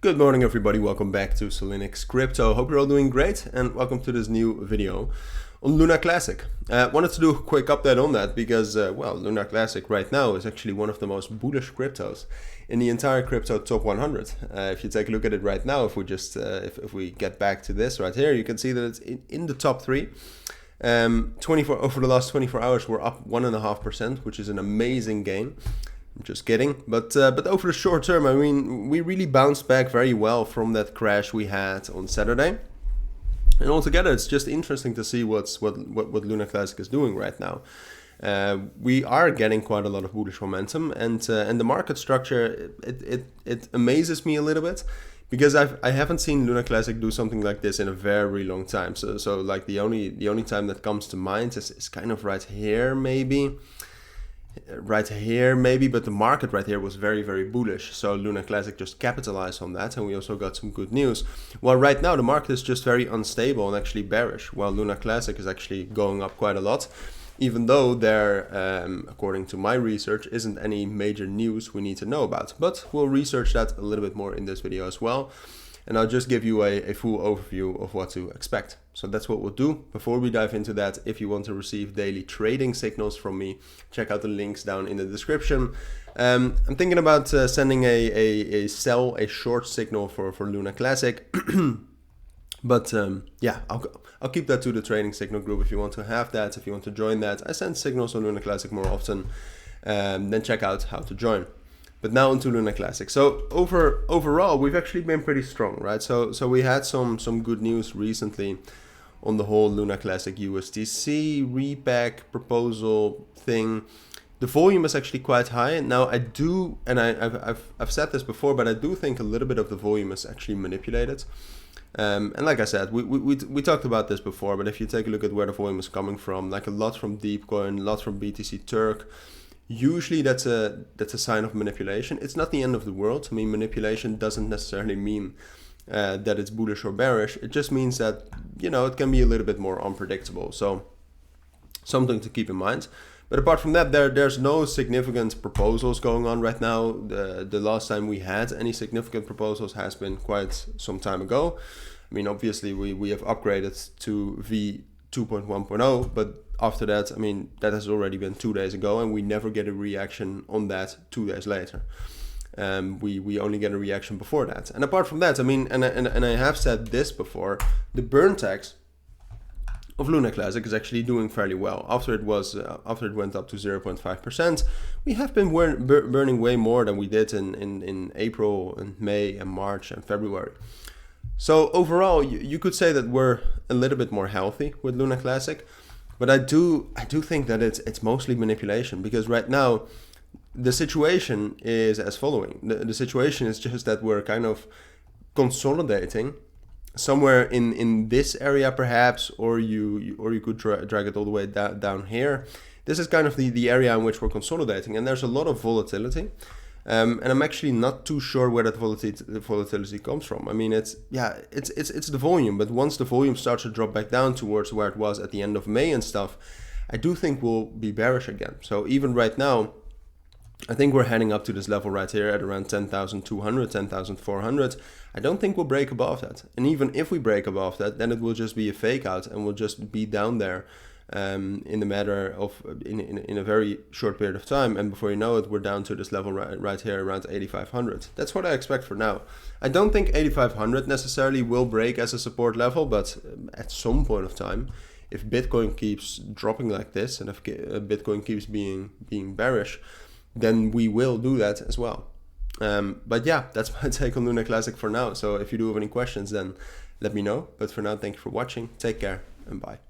Good morning everybody, welcome back to Cilinix Crypto. Hope you're all doing great and welcome to this new video on Luna Classic. Wanted to do a quick update on that because, well, Luna Classic right now is actually one of the most bullish cryptos in the entire crypto top 100. If you take a look at it right now, if we just if we get back to this right here, you can see that it's in the top 3. Over the last 24 hours, we're up 1.5%, which is an amazing gain. I'm just kidding, but over the short term, I mean, we really bounced back very well from that crash we had on Saturday. And altogether, it's just interesting to see what Luna Classic is doing right now. We are getting quite a lot of bullish momentum, and the market structure it amazes me a little bit because I haven't seen Luna Classic do something like this in a very long time. So like the only time that comes to mind is kind of right here maybe. But the market right here was very, very bullish. So Luna Classic just capitalized on that, and we also got some good news. While right now the market is just very unstable and actually bearish, while Luna Classic is actually going up quite a lot, even though there, according to my research, isn't any major news we need to know about. But we'll research that a little bit more in this video as well. And I'll just give you a full overview of what to expect. So that's what we'll do. Before we dive into that, if you want to receive daily trading signals from me, check out the links down in the description. I'm thinking about sending a short signal for Luna Classic. But yeah, I'll keep that to the trading signal group if you want to have that, if you want to join that. I send signals on Luna Classic more often. Then check out how to join. But now onto Luna Classic. So overall, we've actually been pretty strong, right? So we had some good news recently on the whole Luna Classic USDC repack proposal thing. The volume is actually quite high. Now I do, and I've said this before, but I do think a little bit of the volume is actually manipulated. And like I said, we talked about this before, but if you take a look at where the volume is coming from, like a lot from Deepcoin, a lot from BTC Turk. Usually that's a sign of manipulation. It's not the end of the world. I mean, manipulation doesn't necessarily mean that it's bullish or bearish. It just means that, you know, it can be a little bit more unpredictable. So something to keep in mind. But apart from that, there's no significant proposals going on right now. The last time we had any significant proposals has been quite some time ago. I mean, obviously we have upgraded to V 2.1.0, but after that, I mean, that has already been 2 days ago, and we never get a reaction on that 2 days later. We only get a reaction before that. And apart from that, I mean, and I have said this before, the burn tax of Luna Classic is actually doing fairly well. After it went up to 0.5%, we have been burning way more than we did in April and May and March and February. So overall, you could say that we're a little bit more healthy with Luna Classic. But I do think that it's mostly manipulation, because right now the situation is as following. The situation is just that we're kind of consolidating somewhere in this area perhaps, or you could drag it all the way down here. This is kind of the area in which we're consolidating, and there's a lot of volatility. And I'm actually not too sure where that volatility comes from. I mean, it's the volume, but once the volume starts to drop back down towards where it was at the end of May and stuff, I do think we'll be bearish again. So even right now, I think we're heading up to this level right here at around 10,200, 10,400. I don't think we'll break above that. And even if we break above that, then it will just be a fake out and we'll just be down there in the matter of in a very short period of time, and before you know it, we're down to this level right here around 8,500. That's what I expect for now. I don't think 8,500 necessarily will break as a support level, but at some point of time, if Bitcoin keeps dropping like this, and if Bitcoin keeps being bearish, then we will do that as well. But yeah, that's my take on Luna Classic for now. So if you do have any questions, then let me know. But for now, thank you for watching. Take care and bye.